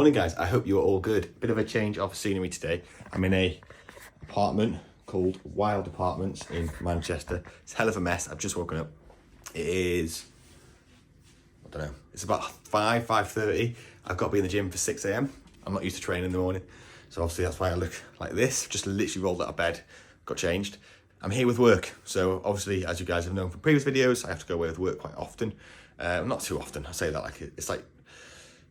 Morning guys, I hope you're all good. Bit of a change of scenery today. I'm in a apartment called Wild Apartments in Manchester. It's a hell of a mess. I've just woken up. It is, I don't know, it's about 5:30. I've got to be in the gym for 6 a.m. I'm not used to training in the morning, so obviously that's why I look like this. Just literally rolled out of bed, got changed. I'm here with work, so obviously, as you guys have known from previous videos, I have to go away with work quite often. Not too often, I say that like it's like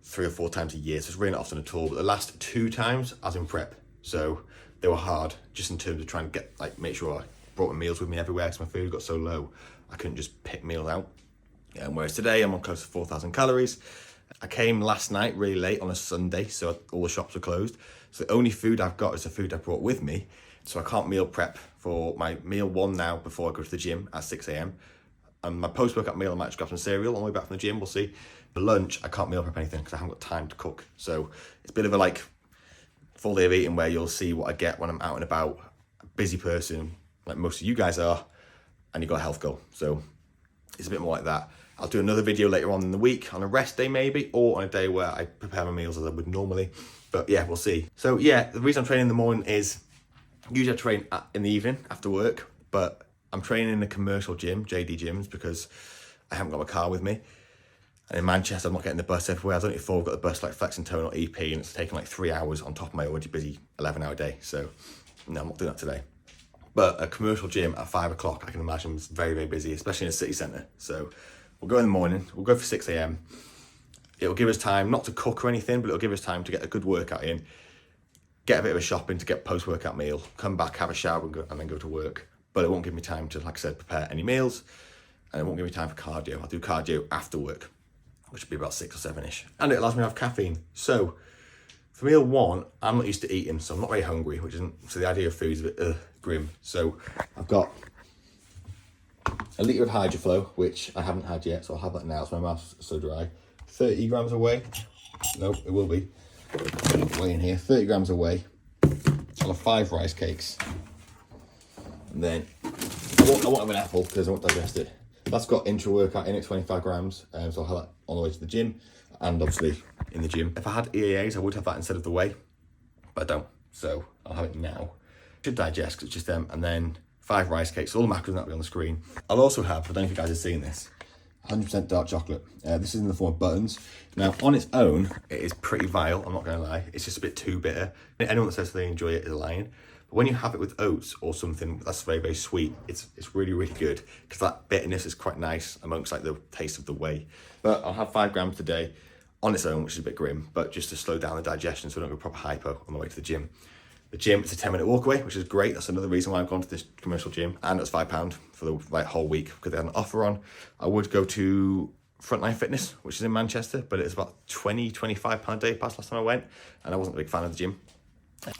3 or 4 times a year, so it's really not often at all. But the last 2 times I was in prep, so they were hard just in terms of trying to get, make sure I brought my meals with me everywhere because my food got so low I couldn't just pick meals out. Whereas today I'm on close to 4,000 calories. I came last night really late on a Sunday, so all the shops are closed. So the only food I've got is the food I brought with me. So I can't meal prep for my meal 1 now before I go to the gym at 6 a.m. And my post-workout meal, I might just grab some cereal on the way back from the gym, we'll see. For lunch, I can't meal prep anything because I haven't got time to cook. So it's a bit of a full day of eating where you'll see what I get when I'm out and about. A busy person, like most of you guys are, and you've got a health goal. So it's a bit more like that. I'll do another video later on in the week on a rest day maybe, or on a day where I prepare my meals as I would normally. But yeah, we'll see. So yeah, the reason I'm training in the morning is usually I train in the evening after work, but I'm training in a commercial gym, JD Gyms, because I haven't got my car with me. And in Manchester, I'm not getting the bus everywhere. I was only before I've got the bus like Flexington or EP, and it's taken like 3 hours on top of my already busy 11-hour day. So no, I'm not doing that today. But a commercial gym at 5 o'clock, I can imagine is very, very busy, especially in a city centre. So we'll go in the morning, we'll go for 6 a.m. It'll give us time, not to cook or anything, but it'll give us time to get a good workout in, get a bit of a shopping to get post-workout meal, come back, have a shower and then go to work. But it won't give me time to, like I said, prepare any meals, and it won't give me time for cardio. I'll do cardio after work, which will be about 6 or 7ish. And it allows me to have caffeine. So for meal 1, I'm not used to eating, so I'm not very hungry, so the idea of food is a bit grim. So I've got a litre of HydroFlow, which I haven't had yet, so I'll have that now, so my mouth's so dry. 30 grams of whey. Nope, it will be. Whey in here, 30 grams of whey. I'll have 5 rice cakes. And then I won't have an apple because I won't digest it. That's got intra-workout in it, 25 grams. So I'll have that on the way to the gym and obviously in the gym. If I had EAAs, I would have that instead of the whey, but I don't. So I'll have it now. Should digest because it's just them. And then 5 rice cakes. All the macros that will be on the screen. I'll also have, I don't know if you guys have seen this, 100% dark chocolate. This is in the form of buttons. Now, on its own, it is pretty vile, I'm not going to lie. It's just a bit too bitter. Anyone that says they enjoy it is lying. But when you have it with oats or something that's very, very sweet, it's really, really good because that bitterness is quite nice amongst the taste of the whey. But I'll have 5 grams today on its own, which is a bit grim, but just to slow down the digestion so I don't go proper hypo on the way to the gym. The gym, it's a 10-minute walk away, which is great. That's another reason why I've gone to this commercial gym. And it's £5 for the whole week because they had an offer on. I would go to Frontline Fitness, which is in Manchester, but it's about £20-25 a day past last time I went, and I wasn't a big fan of the gym.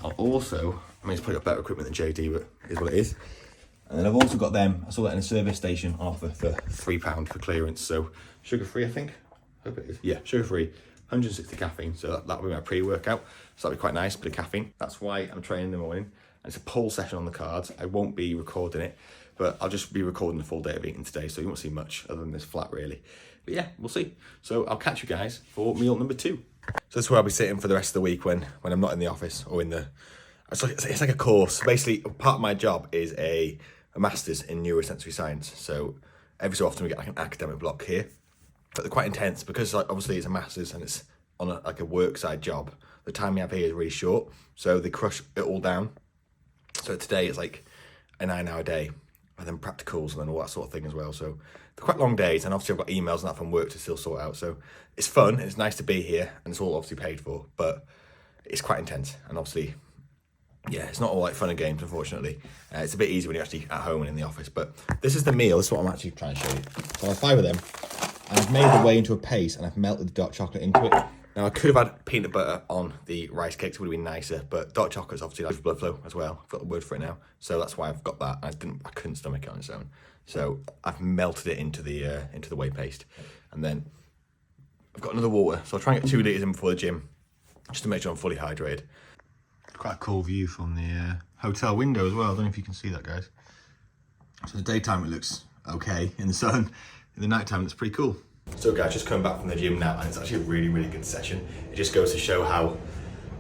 I'll also, it's probably got better equipment than JD, but it is what it is. And then I've also got them, I saw that in a service station on offer for £3 for clearance. So sugar-free, I think. Hope it is. Yeah, sugar-free, 160 caffeine. So that'll be my pre-workout. So that'll be quite nice, bit of caffeine. That's why I'm training in the morning. And it's a pull session on the cards. I won't be recording it, but I'll just be recording the full day of eating today. So you won't see much other than this flat, really. But yeah, we'll see. So I'll catch you guys for meal number 2. So that's where I'll be sitting for the rest of the week when I'm not in the office or in the... It's like a course. Basically, part of my job is a master's in neurosensory science. So every so often we get an academic block here. But they're quite intense because obviously it's a master's and it's on a work side job. The time we have here is really short. So they crush it all down. So today it's like a 9-hour day and then practicals and then all that sort of thing as well. So they're quite long days, and obviously I've got emails and that from work to still sort out. So it's fun and it's nice to be here, and it's all obviously paid for, but it's quite intense. And obviously, yeah, it's not all fun and games, unfortunately. It's a bit easier when you're actually at home and in the office. But this is the meal. This is what I'm actually trying to show you. So I have 5 of them, and I've made the whey into a paste, and I've melted the dark chocolate into it. Now, I could have had peanut butter on the rice cakes, it would have been nicer, but dark chocolate's obviously like blood flow as well. I've got the word for it now. So that's why I've got that. I couldn't stomach it on its own. So I've melted it into the whey paste. And then I've got another water. So I'll try and get 2 litres in before the gym, just to make sure I'm fully hydrated. Quite a cool view from the hotel window as well. I don't know if you can see that, guys. So the daytime it looks okay in the sun. In the nighttime it's pretty cool. So guys, just coming back from the gym now, and it's actually a really good session. It just goes to show how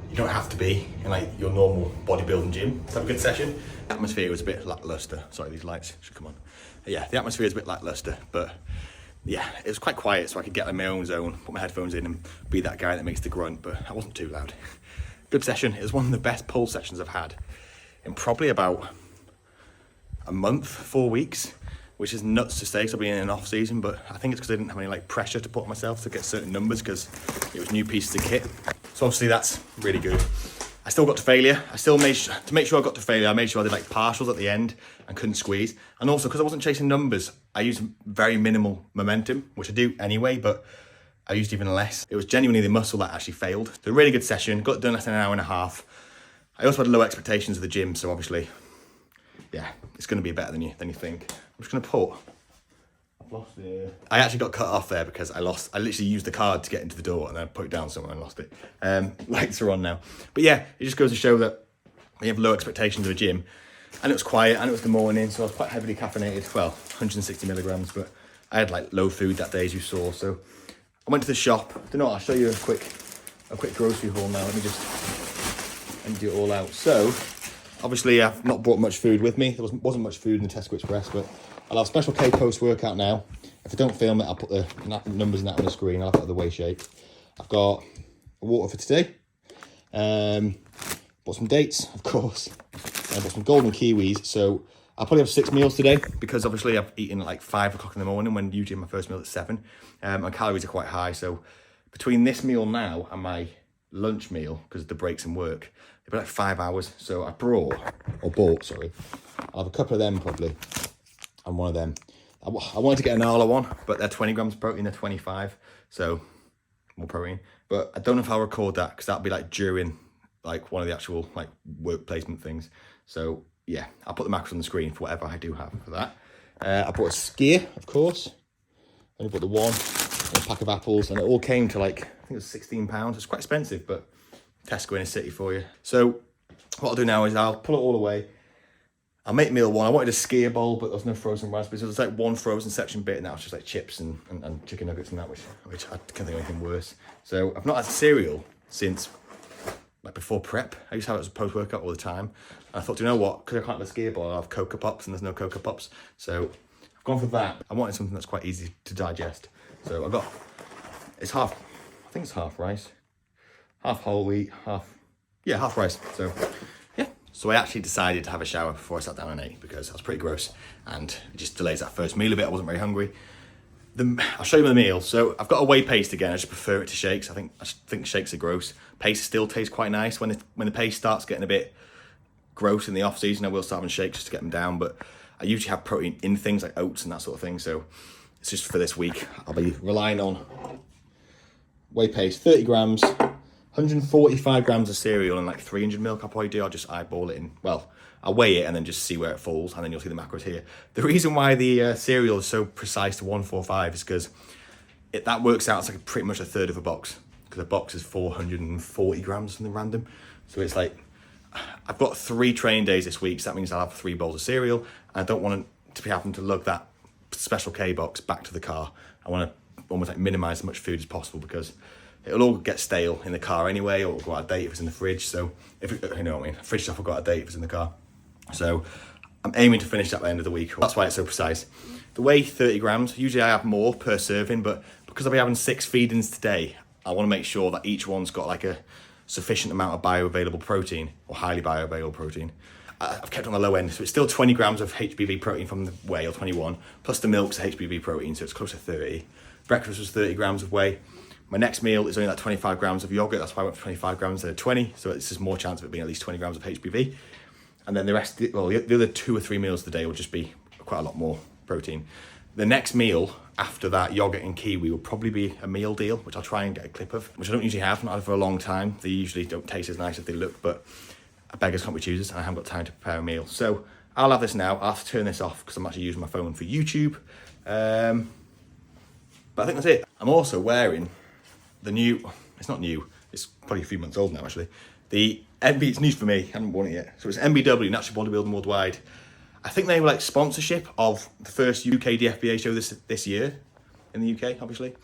you don't have to be in like your normal bodybuilding gym to have a good session. The atmosphere was a bit lackluster. Sorry, these lights should come on. Yeah, the atmosphere is a bit lackluster, but yeah, it was quite quiet, so I could get in my own zone, put my headphones in and be that guy that makes the grunt, but I wasn't too loud. Good session. It was one of the best pull sessions I've had in probably about a month, 4 weeks, which is nuts to say because I've been in an off season, but I think it's because I didn't have any like pressure to put on myself to get certain numbers because it was new pieces of kit. So obviously that's really good. I still got to failure. I still made to make sure I got to failure. I made sure I did like partials at the end and couldn't squeeze. And also because I wasn't chasing numbers, I used very minimal momentum, which I do anyway, but I used even less. It was genuinely the muscle that actually failed. So a really good session. Got it done less than an hour and a half. I also had low expectations of the gym, so obviously, yeah, it's going to be better than you think. I'm just going to put. I've lost it. I actually got cut off there because I literally used the card to get into the door and then I put it down somewhere and lost it. Lights are on now. But yeah, it just goes to show that we have low expectations of a gym. And it was quiet and it was the morning, so I was quite heavily caffeinated. Well, 160 milligrams, but I had like low food that day, as you saw. So I went to the shop. I don't know, I'll show you a quick grocery haul now. Let me just empty it all out. So obviously I've not brought much food with me. There wasn't much food in the Tesco Express, but I'll have Special K post-workout now. If I don't film it, I'll put the numbers and that on the screen. I'll put the whey shake. I've got water for today. Bought some dates, of course. I bought some golden kiwis. So I'll probably have 6 meals today because obviously I've eaten at like 5 o'clock in the morning when usually my first meal at 7. And calories are quite high. So between this meal now and my lunch meal, because of the breaks in work, it'll be like 5 hours. So I bought, I'll have a couple of them probably. And one of them. I wanted to get an Arla one, but they're 20 grams protein, they're 25. So more protein. But I don't know if I'll record that because that'll be like during like one of the actual like work placement things. So yeah, I'll put the macros on the screen for whatever I do have for that. I bought a skier, of course. I only bought the one, and a pack of apples, and it all came to like, I think it was £16. It's quite expensive, but Tesco in a city for you. So what I'll do now is I'll pull it all away. I'll make meal one. I wanted a skier bowl, but there's no frozen raspberries. So there's like one frozen section bit, and that was just like chips and chicken nuggets and that, which I can't think of anything worse. So I've not had cereal since like before prep. I used to have it as a post-workout all the time. And I thought, do you know what? Because I can't have a skier bowl, I'll have Cocoa Pops, and there's no Cocoa Pops. So I've gone for that. I wanted something that's quite easy to digest. So I think it's half rice, half whole wheat, half rice. So yeah. So I actually decided to have a shower before I sat down and ate because I was pretty gross and it just delays that first meal a bit. I wasn't very hungry. I'll show you the meal. So I've got a whey paste again. I just prefer it to shakes. I think shakes are gross. Paste still tastes quite nice. When the paste starts getting a bit gross in the off season, I will start having shakes just to get them down. But I usually have protein in things like oats and that sort of thing. So it's just for this week. I'll be relying on whey paste, 30 grams. 145 grams of cereal and like 300 milk. I'll probably do. I'll just eyeball it in. Well, I'll weigh it and then just see where it falls, and then you'll see the macros here. The reason why the cereal is so precise to 145 is because that works out. It's like pretty much a third of a box because a box is 440 grams, something random. So it's like I've got 3 training days this week, so that means I'll have 3 bowls of cereal. And I don't want to be having to lug that Special K box back to the car. I want to almost like minimize as much food as possible because it'll all get stale in the car anyway, or go out of date if it's in the fridge. So you know what I mean, fridge stuff will go out of date if it's in the car. So I'm aiming to finish that at the end of the week. That's why it's so precise. The whey, 30 grams. Usually I have more per serving, but because I'll be having 6 feed-ins today, I want to make sure that each one's got like a sufficient amount of bioavailable protein or highly bioavailable protein. I've kept on the low end, so it's still 20 grams of HBV protein from the whey, or 21, plus the milk's HBV protein, so it's close to 30. Breakfast was 30 grams of whey. My next meal is only like 25 grams of yogurt. That's why I went for 25 grams instead of 20. So it's just more chance of it being at least 20 grams of HBV. And then the other 2 or 3 meals of the day will just be quite a lot more protein. The next meal after that yogurt and kiwi will probably be a meal deal, which I'll try and get a clip of, which I don't usually have, not had for a long time. They usually don't taste as nice as they look, but beggars can't be choosers, and I haven't got time to prepare a meal. So I'll have this now. I'll have to turn this off because I'm actually using my phone for YouTube. But I think that's it. I'm also wearing the new, it's not new, it's probably a few months old now actually. It's news for me, I haven't worn it yet. So it's NBW, Natural Bodybuilding Worldwide. I think they were like sponsorship of the first UK DFBA show this year in in the UK, obviously.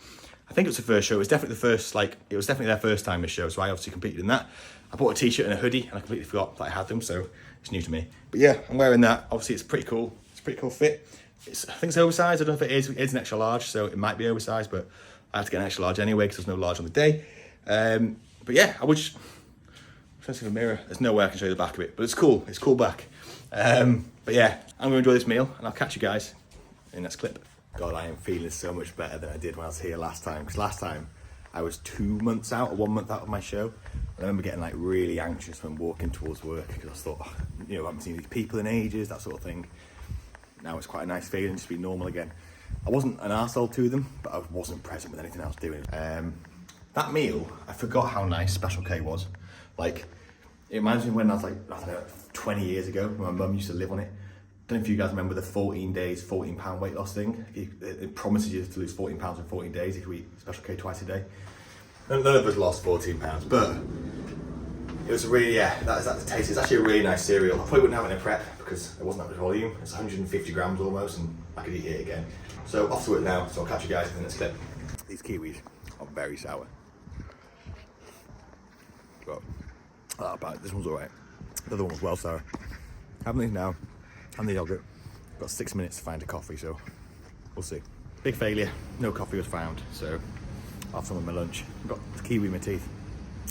I think it was the first show. It was definitely the first, like, it was definitely their first time this show, so I obviously competed in that. I bought a t-shirt and a hoodie, and I completely forgot that I had them, so it's new to me. But yeah, I'm wearing that. Obviously, it's pretty cool. It's a pretty cool fit. I think it's oversized. I don't know if it is. It's an extra large, so it might be oversized, but I had to get an extra large anyway because there's no large on the day. But yeah, I would just... I'm trying to see the mirror. There's no way I can show you the back of it, but it's cool. It's cool back. But yeah, I'm going to enjoy this meal, and I'll catch you guys in the next clip. God, I am feeling so much better than I did when I was here last time. Because last time, I was 2 months out, or 1 month out of my show. I remember getting like really anxious when walking towards work because I thought, oh, you know, I haven't seen these people in ages, that sort of thing. Now it's quite a nice feeling just to be normal again. I wasn't an arsehole to them, but I wasn't present with anything else doing. That meal, I forgot how nice Special K was. Like, it reminds me when I was like, I don't know, 20 years ago, when my mum used to live on it. I don't know if you guys remember the 14 days, 14 pound weight loss thing. It promises you to lose 14 pounds in 14 days if you eat Special K twice a day. None of us lost 14 pounds, but it was really, yeah, that's the taste. It's actually a really nice cereal. I probably wouldn't have it in a prep because it wasn't that much volume. It's 150 grams almost, and I could eat it again. So off to it now, so I'll catch you guys in the next clip. These kiwis are very sour. But this one's alright. The other one was well sour. Having these now, and the yogurt. Got 6 minutes to find a coffee, so we'll see. Big failure, no coffee was found, so I'll have some of my lunch. I've got the kiwi in my teeth.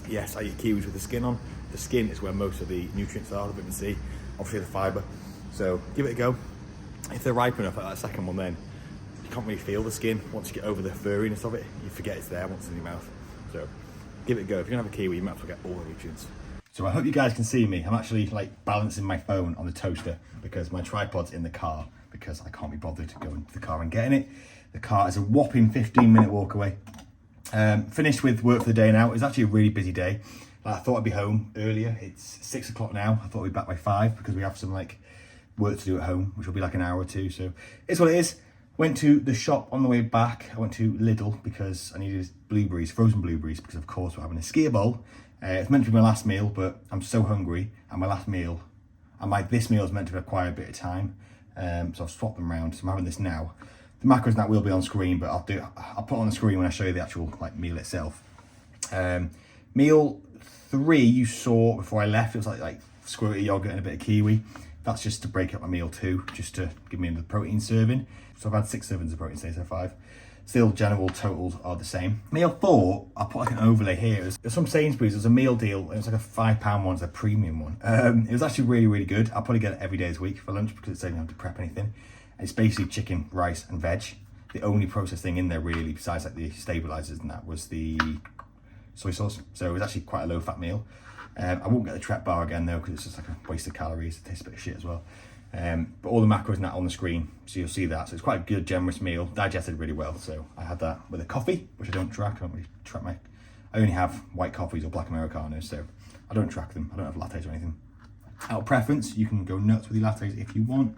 Yes, I eat kiwis with the skin on. The skin is where most of the nutrients are, the vitamin C, obviously the fibre. So give it a go. If they're ripe enough at that second one, then you can't really feel the skin. Once you get over the furriness of it, you forget it's there once it's in your mouth. So give it a go. If you're gonna have a kiwi, you might as well get all the nutrients. So I hope you guys can see me. I'm actually like balancing my phone on the toaster because my tripod's in the car because I can't be bothered to go into the car and getting it. The car is a whopping 15-minute walk away. Finished with work for the day now. It's actually a really busy day. I thought I'd be home earlier. It's 6 o'clock now. I thought we'd be back by 5 because we have some like work to do at home, which will be like an hour or two. So it's what it is. Went to the shop on the way back. I went to Lidl because I needed blueberries, frozen blueberries, because of course we're having a skier bowl. It's meant to be my last meal, but I'm so hungry, and my last meal, and this meal is meant to require a bit of time. So I've swapped them around. So I'm having this now. The macros and that will be on screen, but I'll put it on the screen when I show you the actual like meal itself. Meal 3 you saw before I left. It was like squirty yogurt and a bit of kiwi. That's just to break up my meal 2, just to give me the protein serving. So I've had 6 servings of protein today, so 5. Still, general totals are the same. Meal 4, I'll put like an overlay here. There's some Sainsbury's, there's a meal deal. It was like a £5 one, it's a premium one. It was actually really, really good. I'll probably get it every day this week for lunch because it saves me having to prep anything. It's basically chicken, rice and veg. The only processed thing in there really, besides like the stabilizers and that, was the soy sauce. So it was actually quite a low fat meal. I won't get the Trek bar again though because it's just like a waste of calories. It tastes a bit of shit as well. But all the macros and that on the screen, so you'll see that. So it's quite a good, generous meal, digested really well. So I had that with a coffee, which I don't track. I don't really track I only have white coffees or black Americanos, so I don't track them. I don't have lattes or anything. Out of preference, you can go nuts with your lattes if you want.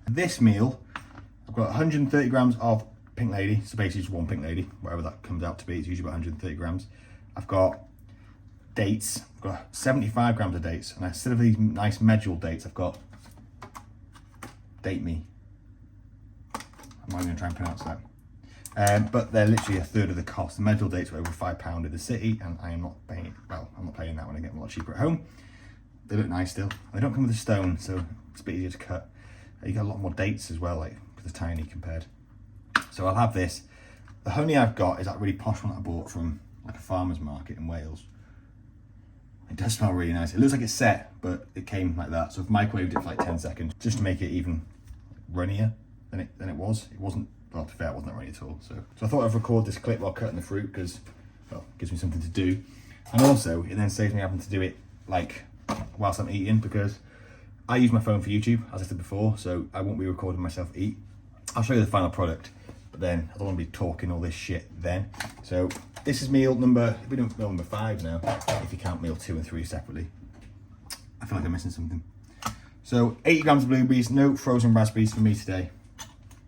This meal, I've got 130 grams of Pink Lady, so basically just one Pink Lady, whatever that comes out to be. It's usually about 130 grams. I've got dates. I've got 75 grams of dates, and instead of these nice medjool dates, I've got Date Me. I'm not going to try and pronounce that. But they're literally a third of the cost. The medjool dates were over £5 in the city, and I am not paying, well, I'm not paying that when I get them a lot cheaper at home. They look nice still. They don't come with a stone, so it's a bit easier to cut. You get a lot more dates as well, like, because they're tiny compared. So I'll have this. The honey I've got is that really posh one that I bought from like a farmer's market in Wales. It does smell really nice. It looks like it's set, but it came like that. So I've microwaved it for like 10 seconds, just to make it even runnier than it was. It wasn't, well, to be fair, it wasn't that runny at all. So I thought I'd record this clip while cutting the fruit because, well, it gives me something to do. And also, it then saves me having to do it like whilst I'm eating, because I use my phone for YouTube, as I said before, so I won't be recording myself eat. I'll show you the final product, but then I don't want to be talking all this shit then. So this is meal number 5 now, if you count meal 2 and 3 separately. I feel like I'm missing something. So 80 grams of blueberries, no frozen raspberries for me today,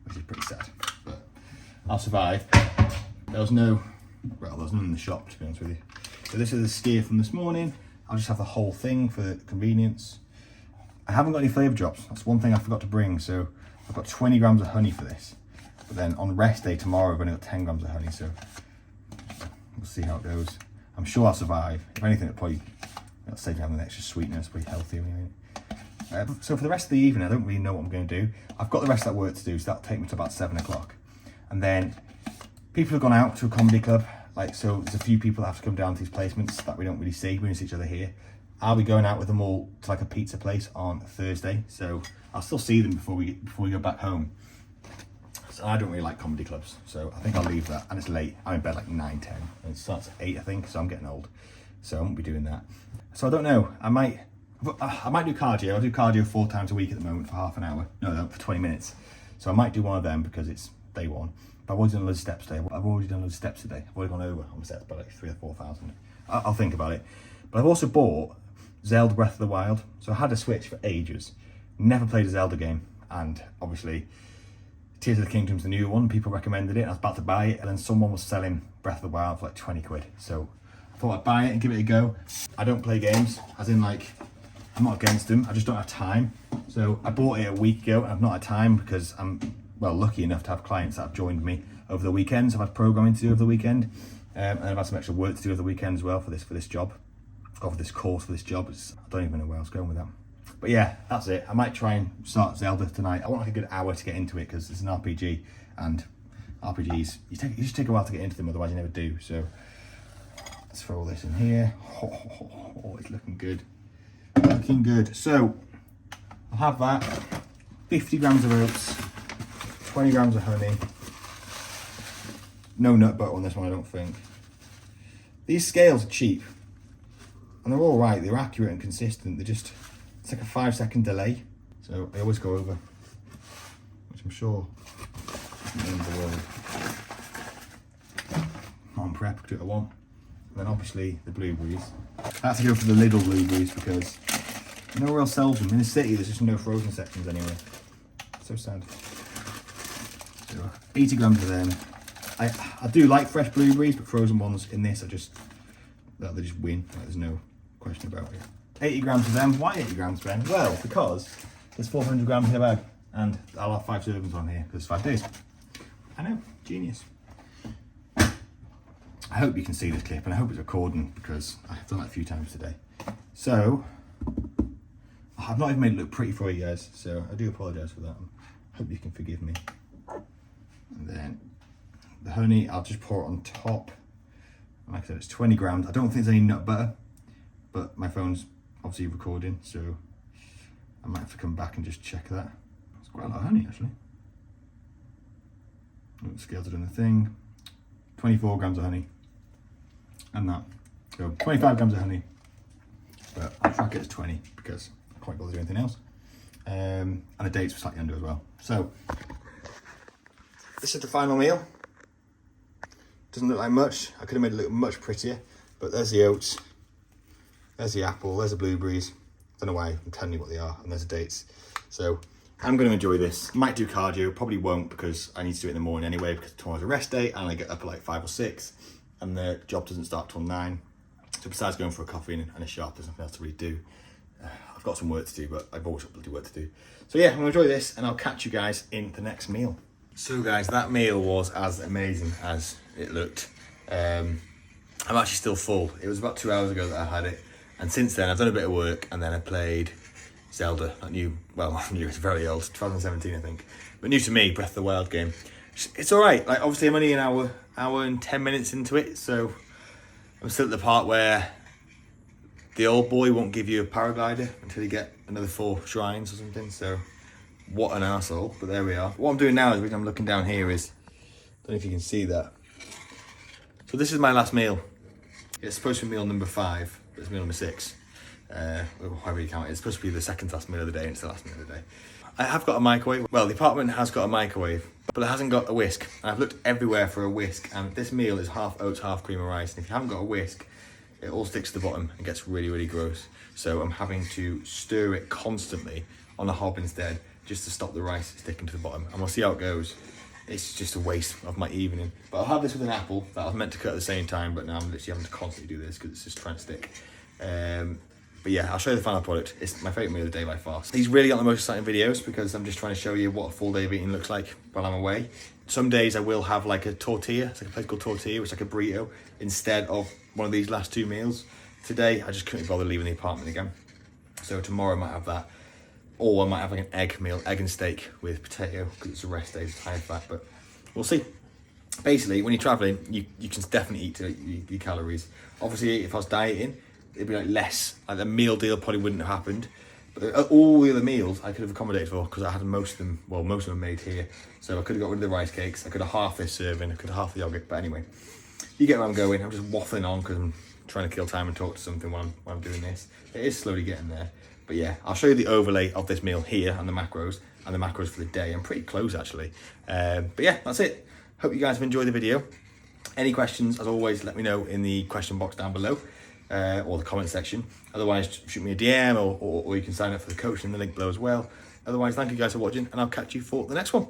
which is pretty sad, but I'll survive. There was none in the shop, to be honest with you. So this is the skier from this morning. I'll just have the whole thing for convenience. I haven't got any flavour drops. That's one thing I forgot to bring. So I've got 20 grams of honey for this. But then on rest day tomorrow, I've only got 10 grams of honey, so we'll see how it goes. I'm sure I'll survive. If anything, it'll probably save me having an extra sweetener. It's pretty healthy anyway. So for the rest of the evening, I don't really know what I'm going to do. I've got the rest of that work to do, so that'll take me to about 7 o'clock. And then people have gone out to a comedy club. Like, so there's a few people that have to come down to these placements that we don't really see. We only see each other here. I'll be going out with them all to like a pizza place on Thursday. So I'll still see them before we go back home. So I don't really like comedy clubs. So I think I'll leave that. And it's late. I'm in bed like 9, 10. And it starts at 8, I think. So I'm getting old. So I won't be doing that. So I don't know. I might do cardio. I do cardio 4 times a week at the moment for half an hour. No, for 20 minutes. So I might do one of them because it's day one. But I've already done loads of steps today. I've already done loads of steps today. I've already gone over on the steps by like 3,000 or 4,000. I'll think about it. But I've also bought Zelda Breath of the Wild. So I had a Switch for ages. Never played a Zelda game. And obviously, Tears of the Kingdom's the new one. People recommended it. And I was about to buy it. And then someone was selling Breath of the Wild for like 20 quid. So I thought I'd buy it and give it a go. I don't play games. As in like, I'm not against them. I just don't have time. So I bought it a week ago. And I've not had time because I'm lucky enough to have clients that have joined me over the weekends. I've had programming to do over the weekend, and I've had some extra work to do over the weekend as well for this job, or for this course, for this job. I don't even know where I was going with that. But yeah, that's it. I might try and start Zelda tonight. I want like a good hour to get into it because it's an RPG, and RPGs, you just take a while to get into them, otherwise you never do. So let's throw all this in here. Oh, it's looking good. Looking good. So I'll have that. 50 grams of oats. 20 grams of honey. No nut butter on this one, I don't think. These scales are cheap. And they're all right. They're accurate and consistent. It's like a 5-second delay. So they always go over. Which I'm sure isn't the end of the world. Not on prep, do what I want. And then obviously the blueberries. I had to go for the Lidl blueberries because nowhere else sells them. In the city, there's just no frozen sections anywhere. So sad. 80 grams of them. I do like fresh blueberries, but frozen ones in this they just win. Like, there's no question about it. 80 grams of them. Why 80 grams, Ben? Well, because there's 400 grams in a bag, and I'll have 5 servings on here because it's 5 days. I know, genius. I hope you can see this clip, and I hope it's recording because I've done that a few times today. So I've not even made it look pretty for you guys, so I do apologise for that. I hope you can forgive me. And then the honey, I'll just pour it on top. Like I said, it's 20 grams. I don't think there's any nut butter, but my phone's obviously recording, so I might have to come back and just check that. It's quite a lot of honey, actually. Oh, the scales are doing the thing. 24 grams of honey. And that. So 25 grams of honey. But I'll track it as 20 because I can't bother doing anything else. And the dates were slightly under as well. So this is the final meal. Doesn't look like much. I could have made it look much prettier, but there's the oats, there's the apple, there's the blueberries. Don't know why I'm telling you what they are, and there's the dates. So I'm going to enjoy this. Might do cardio, probably won't because I need to do it in the morning anyway because tomorrow's a rest day and I get up at like 5 or 6 and the job doesn't start till 9. So besides going for a coffee and a shop, there's nothing else to really do. I've got some work to do, but I've always got bloody work to do. So yeah, I'm going to enjoy this and I'll catch you guys in the next meal. So guys, that meal was as amazing as it looked. I'm actually still full. It was about 2 hours ago that I had it. And since then I've done a bit of work and then I played Zelda, that new, well, new, it's very old, 2017 I think. But new to me, Breath of the Wild game. It's all right. Like obviously I'm only an hour and 10 minutes into it. So I'm still at the part where the old boy won't give you a paraglider until you get another 4 shrines or something. So what an arsehole, but there we are. What I'm doing now is, the reason I'm looking down here is, I don't know if you can see that. So this is my last meal. It's supposed to be meal number 5, but it's meal number 6. However you count it. It's supposed to be the second last meal of the day and it's the last meal of the day. I have got a microwave. Well, the apartment has got a microwave, but it hasn't got a whisk. And I've looked everywhere for a whisk, and this meal is half oats, half cream of rice. And if you haven't got a whisk, it all sticks to the bottom and gets really, really gross. So I'm having to stir it constantly on a hob instead, just to stop the rice sticking to the bottom. And we'll see how it goes. It's just a waste of my evening. But I'll have this with an apple that I was meant to cut at the same time, but now I'm literally having to constantly do this because it's just trying to stick. But yeah, I'll show you the final product. It's my favourite meal of the day by far. These really aren't the most exciting videos because I'm just trying to show you what a full day of eating looks like while I'm away. Some days I will have like a tortilla, it's like a place called tortilla, which is like a burrito, instead of one of these last 2 meals. Today, I just couldn't bother leaving the apartment again. So tomorrow I might have that. Or I might have like an egg meal, egg and steak with potato, because it's a rest day, it's high fat, but we'll see. Basically, when you're traveling, you can definitely eat to your calories. Obviously, if I was dieting, it'd be like less. Like the meal deal probably wouldn't have happened. But all the other meals I could have accommodated for because I had most of them made here. So I could have got rid of the rice cakes. I could have half this serving. I could have half the yogurt. But anyway, you get where I'm going. I'm just waffling on because I'm trying to kill time and talk to something while I'm doing this. It is slowly getting there. But yeah, I'll show you the overlay of this meal here and the macros for the day. I'm pretty close actually. But yeah, that's it. Hope you guys have enjoyed the video. Any questions, as always, let me know in the question box down below. Or the comment section. Otherwise, shoot me a DM or you can sign up for the coaching in the link below as well. Otherwise, thank you guys for watching and I'll catch you for the next one.